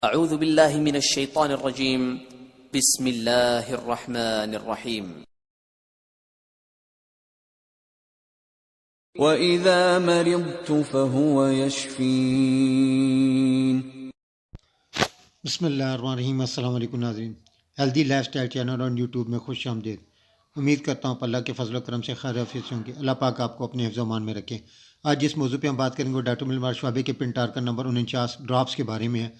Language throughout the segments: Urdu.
اعوذ باللہ من الشیطان الرجیم بسم اللہ الرحمن الرحیم وَإِذَا مَرِضْتُ فَهُوَ يَشْفِينِ۔ بسم اللہ الرحمن الرحیم۔ السلام علیکم ناظرین، ہیلدی لائف سٹائل چینل اور یوٹیوب میں خوش آمدید۔ امید کرتا ہوں اللہ کے فضل و کرم سے خیر عافیت سے ہوں گے۔ اللہ پاک آپ کو اپنے حفظ و امان میں رکھے۔ آج جس موضوع پہ ہم بات کریں گے وہ ڈاکٹر ولمار شوابے کے پنٹارکن نمبر 49 ڈراپس کے بارے میں ہے۔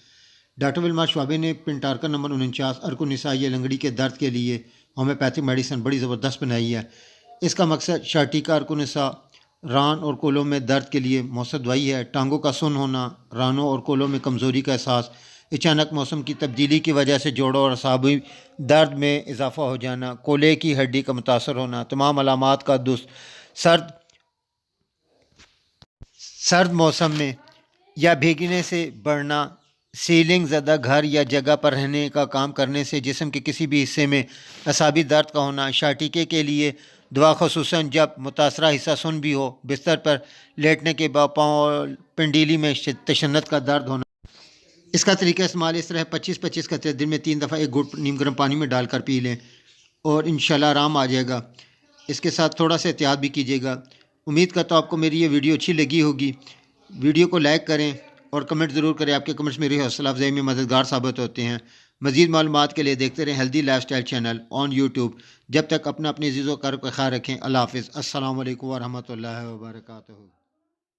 ڈاکٹر ولمار شوابے نے پنٹارکن نمبر 49 ارکونسا یا لنگڑی کے درد کے لیے ہومیوپیتھک میڈیسن بڑی زبردست بنائی ہے۔ اس کا مقصد سیاٹیکا، ارکونسا، ران اور کولوں میں درد کے لیے مؤثر دوائی ہے۔ ٹانگوں کا سن ہونا، رانوں اور کولوں میں کمزوری کا احساس، اچانک موسم کی تبدیلی کی وجہ سے جوڑوں اور اعصابی درد میں اضافہ ہو جانا، کولے کی ہڈی کا متاثر ہونا، تمام علامات کا سرد موسم میں یا بھیگنے سے بڑھنا، سیلنگ زدہ گھر یا جگہ پر رہنے کا کام کرنے سے جسم کے کسی بھی حصے میں اعصابی درد کا ہونا، سیاٹیکے کے لیے دوا خصوصاً جب متاثرہ حصہ سن بھی ہو، بستر پر لیٹنے کے بعد پاؤں اور پنڈیلی میں تشنت کا درد ہونا۔ اس کا طریقہ استعمال اس طرح 25 قطرے دن میں 3 دفعہ 1 گھونٹ نیم گرم پانی میں ڈال کر پی لیں اور انشاءاللہ آرام آ جائے گا۔ اس کے ساتھ تھوڑا سا احتیاط بھی کیجیے گا۔ امید کرتا ہوں آپ کو میری یہ ویڈیو اچھی لگی ہوگی۔ ویڈیو کو لائک کریں اور کمنٹ ضرور کریں، آپ کے کمنٹس میری حوصلہ افزائی میں مددگار ثابت ہوتے ہیں۔ مزید معلومات کے لیے دیکھتے رہیں healthy life style channel on YouTube. جب تک اپنے عزیزوں کا خیال رکھیں۔ اللہ حافظ۔ السلام علیکم ورحمۃ اللہ وبرکاتہ۔